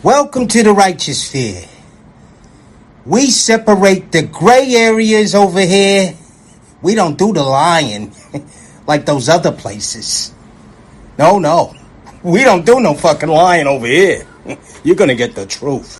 Welcome to the righteous sphere. We separate the gray areas over here. We don't do the lying like those other places. No. We don't do no fucking lying over here. You're gonna get the truth.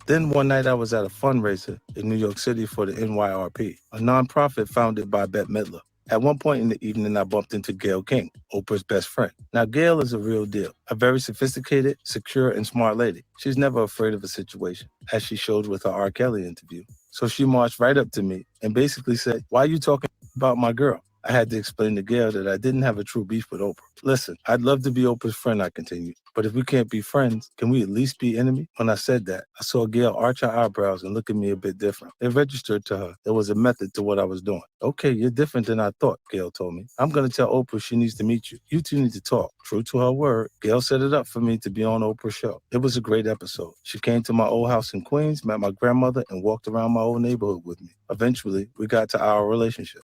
Then one night I was at a fundraiser in New York City for the NYRP, a nonprofit founded by Bette Midler. At one point in the evening, I bumped into Gayle King, Oprah's best friend. Now, Gayle is a real deal, a very sophisticated, secure, and smart lady. She's never afraid of a situation, as she showed with her R. Kelly interview. So she marched right up to me and basically said, "Why are you talking about my girl?" I had to explain to Gayle that I didn't have a true beef with Oprah. "Listen, I'd love to be Oprah's friend," I continued. "But if we can't be friends, can we at least be enemies?" When I said that, I saw Gayle arch her eyebrows and look at me a bit different. It registered to her there was a method to what I was doing. "Okay, you're different than I thought," Gayle told me. "I'm going to tell Oprah she needs to meet you. You two need to talk." True to her word, Gayle set it up for me to be on Oprah's show. It was a great episode. She came to my old house in Queens, met my grandmother, and walked around my old neighborhood with me. Eventually, we got to our relationship.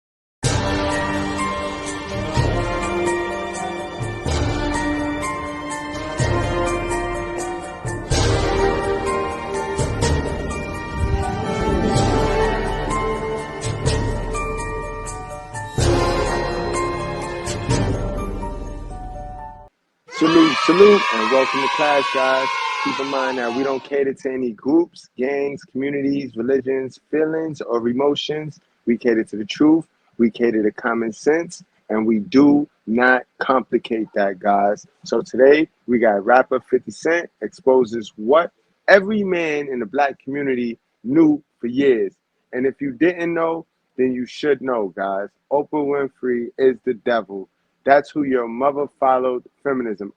Salute, and welcome to class, guys. Keep in mind that we don't cater to any groups, gangs, communities, religions, feelings, or emotions. We cater to the truth, we cater to common sense, and we do not complicate that, guys. So today, we got rapper 50 Cent exposes what every man in the black community knew for years. And if you didn't know, then you should know, guys. Oprah Winfrey is the devil. That's who your mother followed feminism.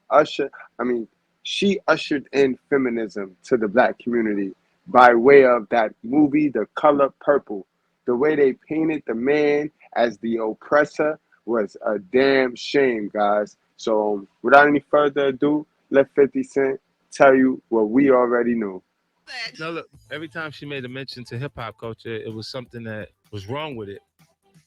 She ushered in feminism to the black community by way of that movie, The Color Purple. The way they painted the man as the oppressor was a damn shame, guys. So without any further ado, let 50 Cent tell you what we already knew. Now, look, every time she made a mention to hip hop culture, it was something that was wrong with it.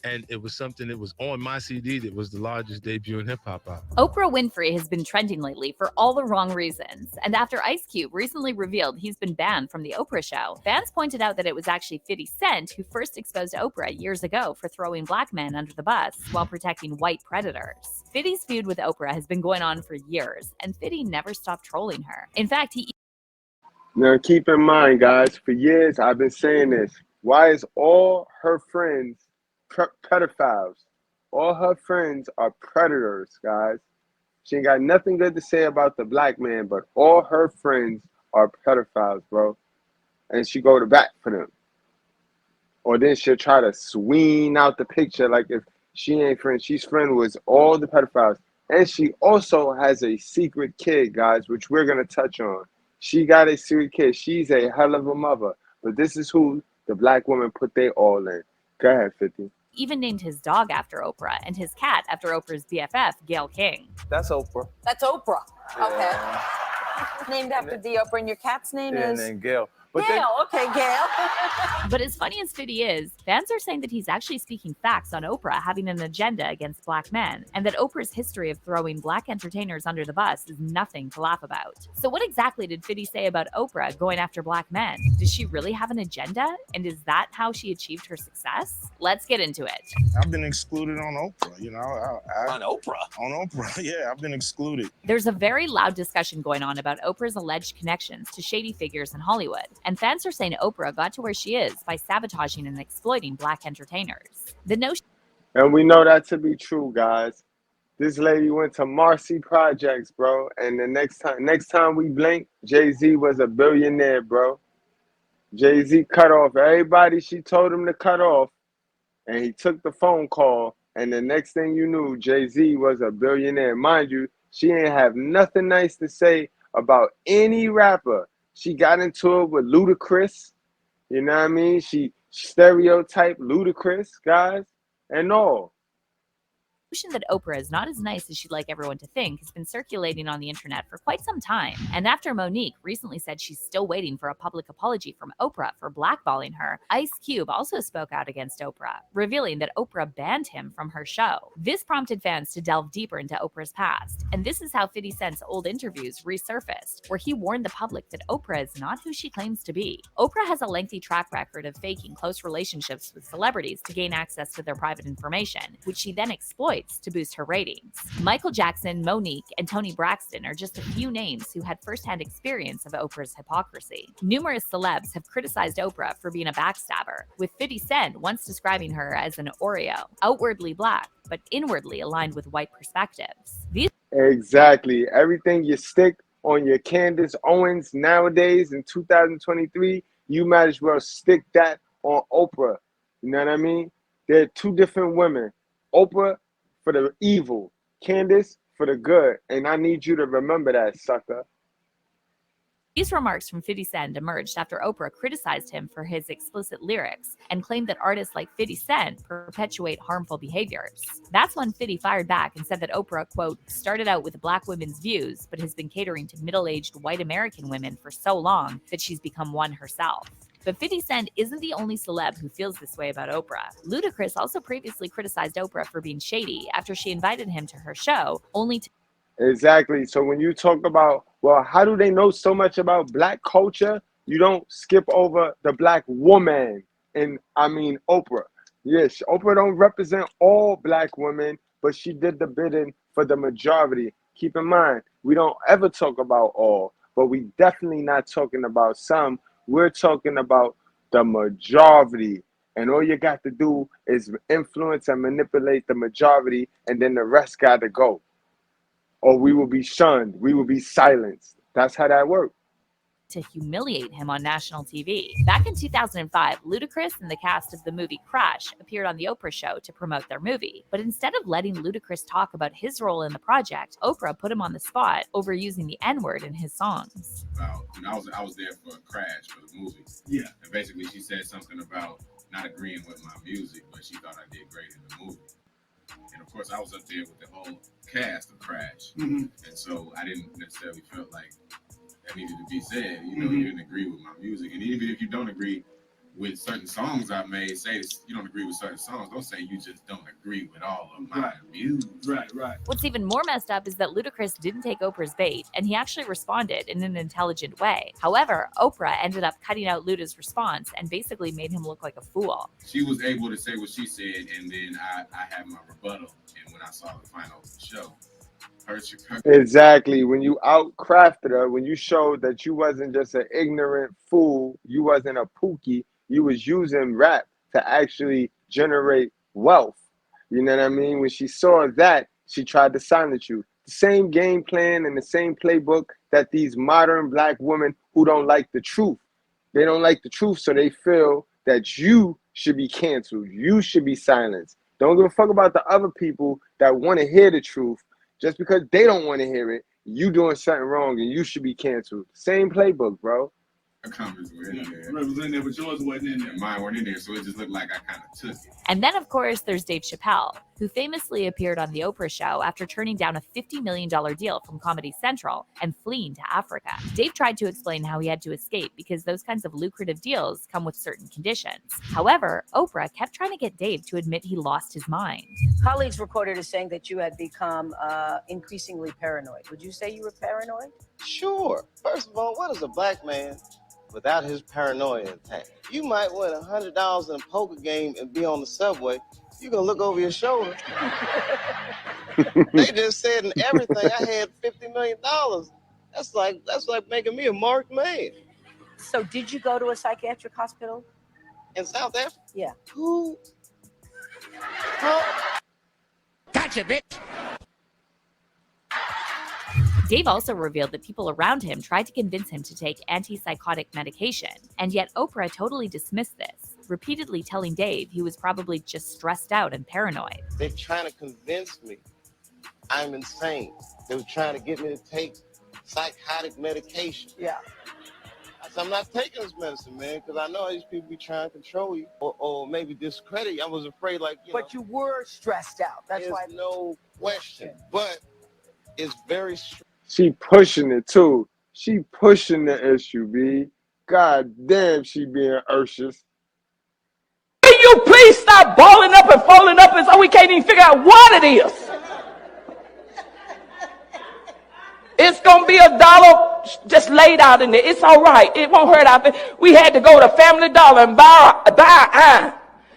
And it was something that was on my CD that was the largest debut in hip hop album. Oprah Winfrey has been trending lately for all the wrong reasons. And after Ice Cube recently revealed he's been banned from The Oprah Show, fans pointed out that it was actually 50 Cent who first exposed Oprah years ago for throwing black men under the bus while protecting white predators. 50's feud with Oprah has been going on for years, and 50 never stopped trolling her. In fact, he Now keep in mind, guys, for years I've been saying this. Why is all her friends pedophiles? All her friends are predators, guys. She ain't got nothing good to say about the black man, but all her friends are pedophiles, bro. And she go to bat for them. Or then she'll try to swing out the picture like if she ain't friends. She's friend with all the pedophiles. And she also has a secret kid, guys, which we're going to touch on. She got a secret kid. She's a hell of a mother. But this is who the black woman put their all in. Go ahead, 50. even named his dog after Oprah and his cat after Oprah's BFF, Gayle King. That's Oprah. That's Oprah. Okay. Yeah. Named after the Oprah, and your cat's name is? And then Gayle. Gayle. Okay, Gayle. But as funny as Fiddy is, fans are saying that he's actually speaking facts on Oprah having an agenda against black men, and that Oprah's history of throwing black entertainers under the bus is nothing to laugh about. So what exactly did Fiddy say about Oprah going after black men? Does she really have an agenda? And is that how she achieved her success? Let's get into it. I've been excluded on Oprah, you know. On Oprah? On Oprah, yeah, I've been excluded. There's a very loud discussion going on about Oprah's alleged connections to shady figures in Hollywood, and fans are saying Oprah got to where she is by sabotaging and exploiting black entertainers. The notion, and we know that to be true, guys. This lady went to Marcy Projects, bro, and the next time we blink, Jay-Z was a billionaire, bro. Jay-Z cut off everybody she told him to cut off, and he took the phone call, and the next thing you knew, Jay-Z was a billionaire. Mind you, she ain't have nothing nice to say about any rapper. She got into it with Ludacris, you know what I mean? She stereotyped Ludacris, guys, and all. notion that Oprah is not as nice as she'd like everyone to think has been circulating on the internet for quite some time. And after Monique recently said she's still waiting for a public apology from Oprah for blackballing her, Ice Cube also spoke out against Oprah, revealing that Oprah banned him from her show. This prompted fans to delve deeper into Oprah's past, and this is how 50 Cent's old interviews resurfaced, where he warned the public that Oprah is not who she claims to be. Oprah has a lengthy track record of faking close relationships with celebrities to gain access to their private information, which she then exploits to boost her ratings. Michael Jackson, Monique, and Toni Braxton are just a few names who had firsthand experience of Oprah's hypocrisy. Numerous celebs have criticized Oprah for being a backstabber, with 50 Cent once describing her as an Oreo, outwardly black, but inwardly aligned with white perspectives. Exactly. Everything you stick on your Candace Owens nowadays in 2023, you might as well stick that on Oprah. You know what I mean? They're two different women. Oprah for the evil, Candace for the good. And I need you to remember that, sucker. These remarks from 50 Cent emerged after Oprah criticized him for his explicit lyrics and claimed that artists like 50 Cent perpetuate harmful behaviors. That's when 50 fired back and said that Oprah, quote, started out with black women's views, but has been catering to middle-aged white American women for so long that she's become one herself. But 50 Cent isn't the only celeb who feels this way about Oprah. Ludacris also previously criticized Oprah for being shady after she invited him to her show, only to... Exactly. So when you talk about, well, how do they know so much about black culture? You don't skip over the black woman. And I mean, Oprah. Yes, Oprah don't represent all black women, but she did the bidding for the majority. Keep in mind, we don't ever talk about all, but we definitely not talking about some. We're talking about the majority. And all you got to do is influence and manipulate the majority, and then the rest got to go. Or we will be shunned. We will be silenced. That's how that works. To humiliate him on national TV. Back in 2005, Ludacris and the cast of the movie Crash appeared on the Oprah show to promote their movie. But instead of letting Ludacris talk about his role in the project, Oprah put him on the spot over using the N-word in his songs. Wow, I was there for Crash for the movie. Yeah. And basically she said something about not agreeing with my music, but she thought I did great in the movie. And of course I was up there with the whole cast of Crash. Mm-hmm. And so I didn't necessarily feel like that needed to be said. You know, you didn't agree with my music. And even if you don't agree with certain songs I've made, say you don't agree with certain songs, don't say you just don't agree with all of my music. Right. What's even more messed up is that Ludacris didn't take Oprah's bait, and he actually responded in an intelligent way. However, Oprah ended up cutting out Luda's response and basically made him look like a fool. She was able to say what she said, and then I had my rebuttal. And when I saw the final show, exactly. When you outcrafted her, when you showed that you wasn't just an ignorant fool, you wasn't a pookie, you was using rap to actually generate wealth. You know what I mean? When she saw that, she tried to silence you. The same game plan and the same playbook that these modern black women who don't like the truth. They don't like the truth, so they feel that you should be canceled. You should be silenced. Don't give a fuck about the other people that want to hear the truth. Just because they don't want to hear it, you doing something wrong and you should be canceled. Same playbook, bro. Her comments were in there. Right, was in there, but yours wasn't in there. Mine weren't in there, so it just looked like I kind of took it. And then, of course, there's Dave Chappelle, who famously appeared on The Oprah Show after turning down a $50 million deal from Comedy Central and fleeing to Africa. Dave tried to explain how he had to escape because those kinds of lucrative deals come with certain conditions. However, Oprah kept trying to get Dave to admit he lost his mind. Colleagues recorded as saying that you had become increasingly paranoid. Would you say you were paranoid? Sure. First of all, what is a black man without his paranoia intact? You might win $100 in a poker game and be on the subway. You're gonna look over your shoulder. They just said in everything I had $50 million. That's like making me a marked man. So did you go to a psychiatric hospital? In South Africa? Yeah. Who? Huh? Gotcha, bitch. Dave also revealed that people around him tried to convince him to take antipsychotic medication, and yet Oprah totally dismissed this, repeatedly telling Dave he was probably just stressed out and paranoid. They're trying to convince me I'm insane. They were trying to get me to take psychotic medication. Yeah. I I'm not taking this medicine, man, because I know these people be trying to control you or maybe discredit you. I was afraid, like, But you were stressed out. That's there's why. no question. But it's very She pushing it too. She pushing the issue, B. God damn, she being urcious. Can you please stop balling up and falling up and so we can't even figure out what it is? It's going to be $1 just laid out in there. It's all right. It won't hurt our. We had to go to Family Dollar and buy iron.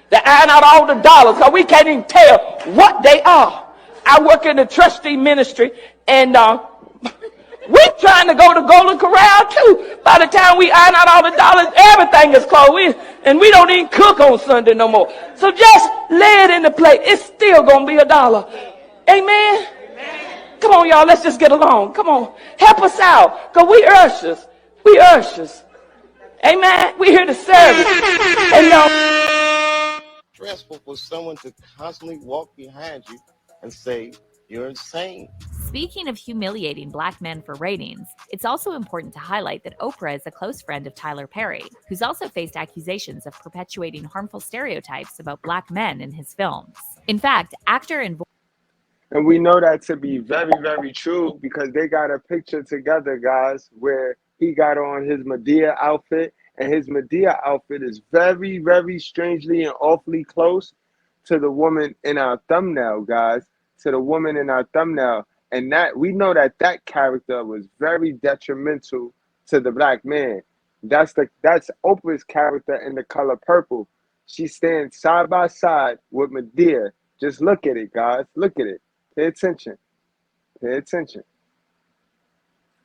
To iron out all the dollars because we can't even tell what they are. I work in the trustee ministry and we're trying to go to Golden Corral too. By the time we iron out all the dollars, everything is closed. And we don't even cook on Sunday no more. So just lay it in the plate. It's still going to be $1. Amen? Come on, y'all. Let's just get along. Come on. Help us out. Because we ushers. We ushers. Amen? We here to serve it. And stressful for someone to constantly walk behind you and say, you're insane. Speaking of humiliating black men for ratings, it's also important to highlight that Oprah is a close friend of Tyler Perry, who's also faced accusations of perpetuating harmful stereotypes about black men in his films. In fact, actor and And we know that to be very, very true because they got a picture together, guys, where he got on his Medea outfit, and his Medea outfit is very, very strangely and awfully close to the woman in our thumbnail, guys, to the woman in our thumbnail. And that we know that that character was very detrimental to the black man. That's Oprah's character in The Color Purple. She stands side by side with Medea. Just look at it, guys. Look at it. Pay attention. Pay attention.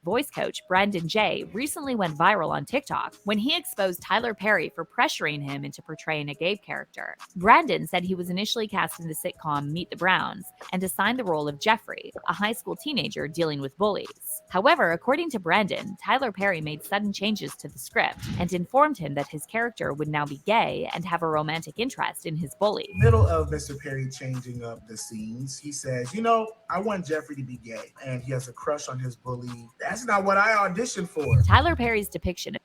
voice coach Brandon Jay recently went viral on TikTok when he exposed Tyler Perry for pressuring him into portraying a gay character. Brandon said he was initially cast in the sitcom Meet the Browns and assigned the role of Jeffrey, a high school teenager dealing with bullies. However, according to Brandon, Tyler Perry made sudden changes to the script and informed him that his character would now be gay and have a romantic interest in his bully. Middle of Mr. Perry changing up the scenes, he says, I want Jeffrey to be gay, and he has a crush on his bully. That's not what I auditioned for. Tyler Perry's depiction.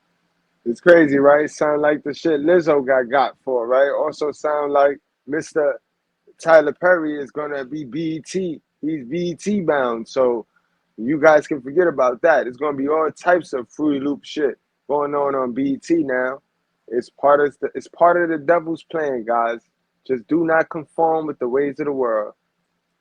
It's crazy, right? Sound like the shit Lizzo got for, right? Also sound like Mr. Tyler Perry is going to be BET. He's BET bound, so you guys can forget about that. It's going to be all types of Fruity Loop shit going on BET now. It's part of the devil's plan, guys. Just do not conform with the ways of the world.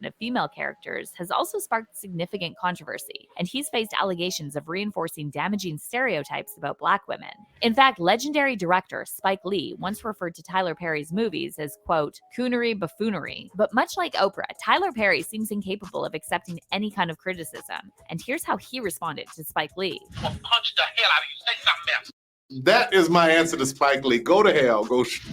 Of female characters has also sparked significant controversy, and he's faced allegations of reinforcing damaging stereotypes about black women. In fact, legendary director Spike Lee once referred to Tyler Perry's movies as, quote, coonery buffoonery. But much like Oprah, Tyler Perry seems incapable of accepting any kind of criticism, and here's how he responded to Spike Lee. I'm gonna punch the hell out of you. Say something else. That is my answer to Spike Lee. Go to hell.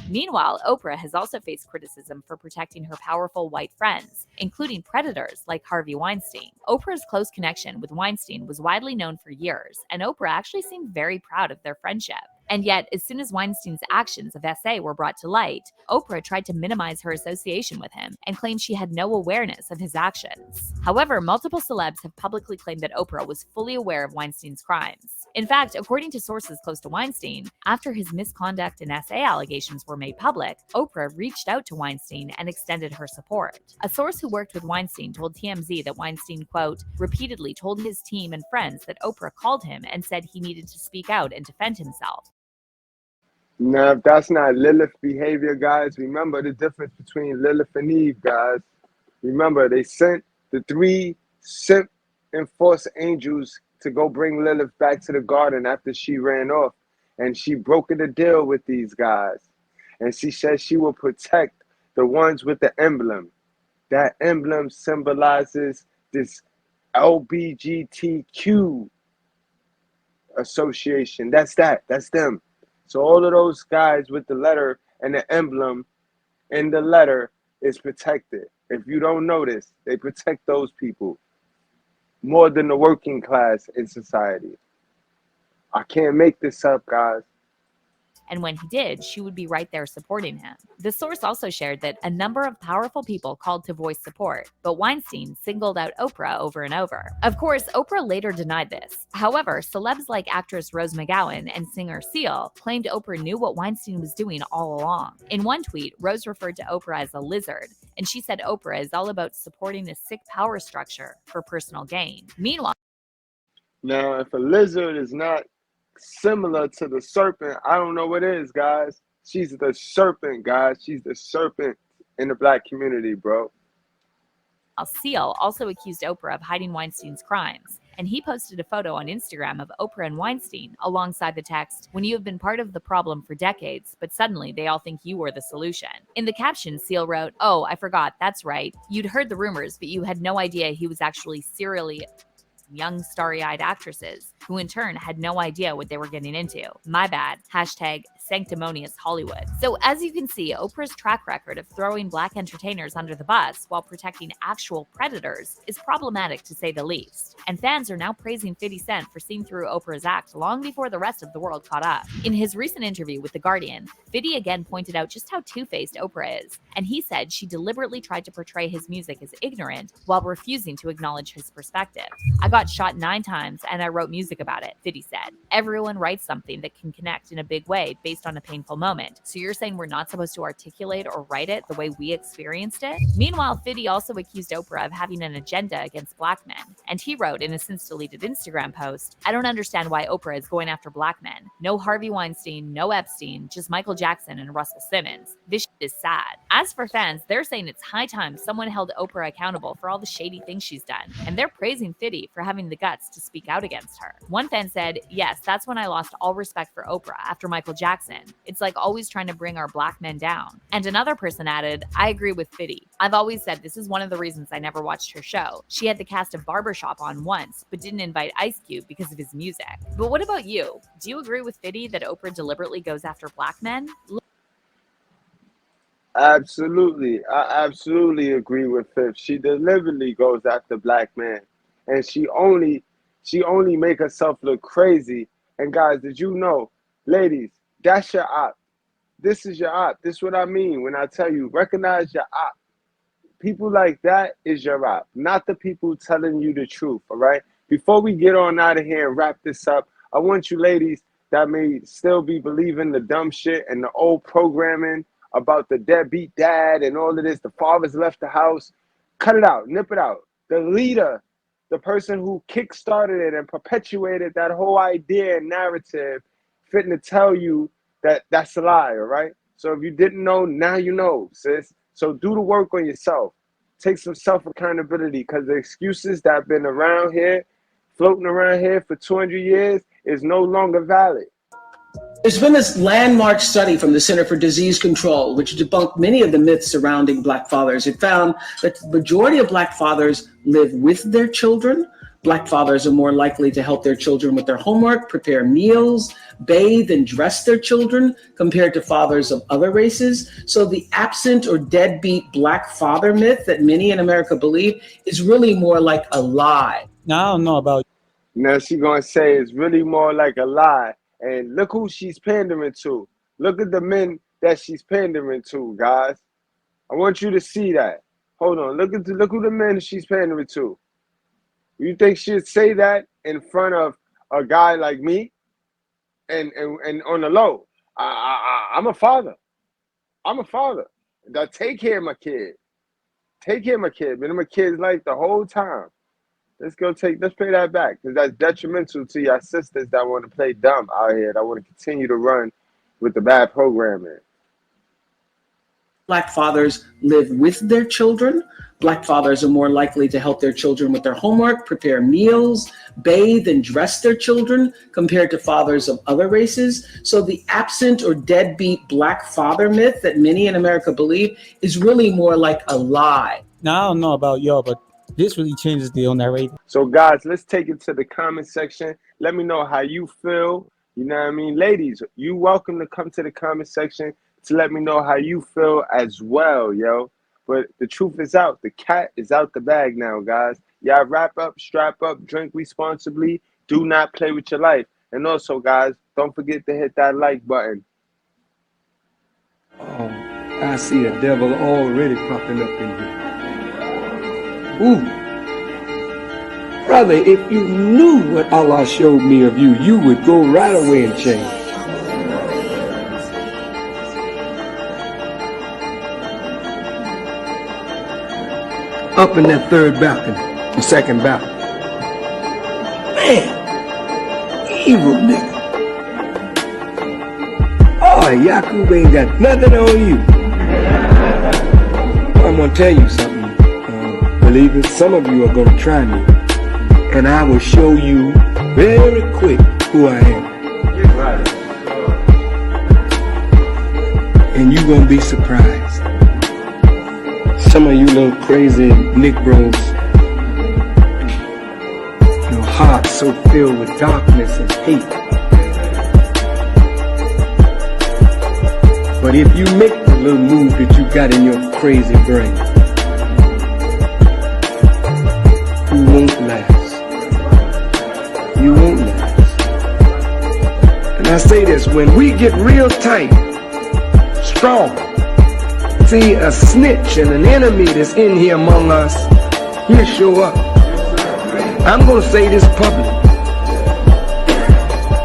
Meanwhile, Oprah has also faced criticism for protecting her powerful white friends, including predators like Harvey Weinstein. Oprah's close connection with Weinstein was widely known for years, and Oprah actually seemed very proud of their friendship. And yet, as soon as Weinstein's actions of SA were brought to light, Oprah tried to minimize her association with him and claimed she had no awareness of his actions. However, multiple celebs have publicly claimed that Oprah was fully aware of Weinstein's crimes. In fact, according to sources close to Weinstein, after his misconduct and SA allegations were made public, Oprah reached out to Weinstein and extended her support. A source who worked with Weinstein told TMZ that Weinstein, quote, repeatedly told his team and friends that Oprah called him and said he needed to speak out and defend himself. Now, if that's not Lilith behavior, guys, remember the difference between Lilith and Eve, guys. Remember, they sent the 3 simp and false angels to go bring Lilith back to the garden after she ran off. And she brokered a deal with these guys. And she said she will protect the ones with the emblem. That emblem symbolizes this LBGTQ association. That's them. So all of those guys with the letter and the emblem in the letter is protected. If you don't notice, they protect those people more than the working class in society. I can't make this up, guys. and when he did, she would be right there supporting him. The source also shared that a number of powerful people called to voice support, but Weinstein singled out Oprah over and over. Of course, Oprah later denied this. However, celebs like actress Rose McGowan and singer Seal claimed Oprah knew what Weinstein was doing all along. In one tweet, Rose referred to Oprah as a lizard, and she said Oprah is all about supporting a sick power structure for personal gain. Meanwhile, Now, if a lizard is not similar to the serpent, I don't know what is, guys. She's the serpent, guys. She's the serpent in the black community, bro. Seal also accused Oprah of hiding Weinstein's crimes, and he posted a photo on Instagram of Oprah and Weinstein alongside the text, "When you have been part of the problem for decades, but suddenly they all think you were the solution." In the caption, Seal wrote, "Oh, I forgot, that's right. You'd heard the rumors, but you had no idea he was actually serially young starry-eyed actresses who in turn had no idea what they were getting into. My bad. Hashtag sanctimonious Hollywood." So as you can see, Oprah's track record of throwing black entertainers under the bus while protecting actual predators is problematic to say the least. And fans are now praising 50 Cent for seeing through Oprah's act long before the rest of the world caught up. In his recent interview with The Guardian, 50 again pointed out just how two-faced Oprah is, and he said she deliberately tried to portray his music as ignorant while refusing to acknowledge his perspective. "I got shot 9 times and I wrote music about it," 50 said. "Everyone writes something that can connect in a big way based on a painful moment. So you're saying we're not supposed to articulate or write it the way we experienced it?" Meanwhile, 50 also accused Oprah of having an agenda against black men. And he wrote in a since deleted Instagram post, "I don't understand why Oprah is going after black men. No Harvey Weinstein, no Epstein, just Michael Jackson and Russell Simmons. This shit is sad." As for fans, they're saying it's high time someone held Oprah accountable for all the shady things she's done. And they're praising 50 for having the guts to speak out against her. One fan said, "Yes, that's when I lost all respect for Oprah after Michael Jackson. It's like always trying to bring our black men down." And another person added, "I agree with 50. I've always said this is one of the reasons I never watched her show. She had the cast of Barbershop on once, but didn't invite Ice Cube because of his music." But what about you? Do you agree with 50 that Oprah deliberately goes after black men? Absolutely. I absolutely agree with Fifth. She deliberately goes after black men. And she only make herself look crazy. And guys, did you know, ladies, that's your op. This is your op. This is what I mean when I tell you, recognize your op. People like that is your op, not the people telling you the truth, all right? Before we get on out of here and wrap this up, I want you ladies that may still be believing the dumb shit and the old programming about the deadbeat dad and all of this, the father's left the house, cut it out, nip it out. The leader, the person who kick-started it and perpetuated that whole idea and narrative, fitting to tell you that that's a lie, all right? So if you didn't know, now you know, sis. So do the work on yourself. Take some self-accountability, because the excuses that have been around here, floating around here for 200 years is no longer valid. There's been this landmark study from the Center for Disease Control, which debunked many of the myths surrounding black fathers. It found that the majority of black fathers live with their children. Black fathers are more likely to help their children with their homework, prepare meals, bathe and dress their children compared to fathers of other races. So the absent or deadbeat black father myth that many in America believe is really more like a lie. Now, I don't know about Now she's going to say it's really more like a lie. And look who she's pandering to. Look at the men that she's pandering to, guys. I want you to see that. Hold on. Look who the men she's pandering to. You think she'd say that in front of a guy like me? And on the low, I'm a father. I'm a father. That take care of my kid. Take care of my kid. Been in my kid's life the whole time. Let's pay that back, because that's detrimental to your sisters that want to play dumb out here, that want to continue to run with the bad programming. Black fathers live with their children. Black fathers are more likely to help their children with their homework, prepare meals, bathe and dress their children compared to fathers of other races. So the absent or deadbeat black father myth that many in America believe is really more like a lie. Now, I don't know about y'all, but this really changes the whole narrative. So guys, let's take it to the comment section. Let me know how you feel. You know what I mean? Ladies, you welcome to come to the comment section to let me know how you feel as well, yo. But the truth is out. The cat is out the bag now, guys. Y'all wrap up, strap up, drink responsibly. Do not play with your life. And also, guys, don't forget to hit that like button. I see a devil already popping up in here. Ooh. Brother, if you knew what Allah showed me of you, you would go right away and change. Up in that third balcony, the second balcony. Man, evil nigga. Oh, Yakub ain't got nothing on you. I'm gonna tell you something, believers. Some of you are gonna try me, and I will show you very quick who I am. And you're gonna be surprised. Some of you little crazy Negroes, your heart so filled with darkness and hate. But if you make the little move that you got in your crazy brain, you won't last. You won't last. And I say this, when we get real tight, strong, see a snitch and an enemy that's in here among us, he'll show up. I'm going to say this public,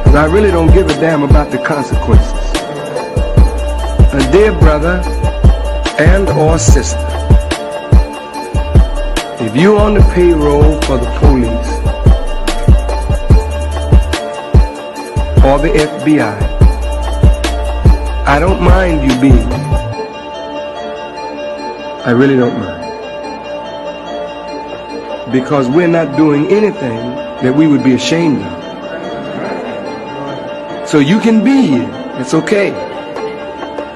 because I really don't give a damn about the consequences. A dear brother and or sister, if you're on the payroll for the police or the FBI, I don't mind you being there. I really don't mind. Because we're not doing anything that we would be ashamed of. So you can be here. It's okay.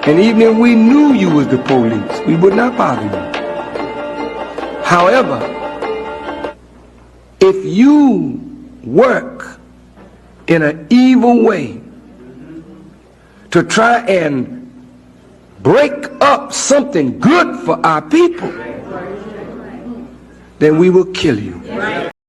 And even if we knew you was the police, we would not bother you. However, if you work in an evil way to try and break up something good for our people, then we will kill you.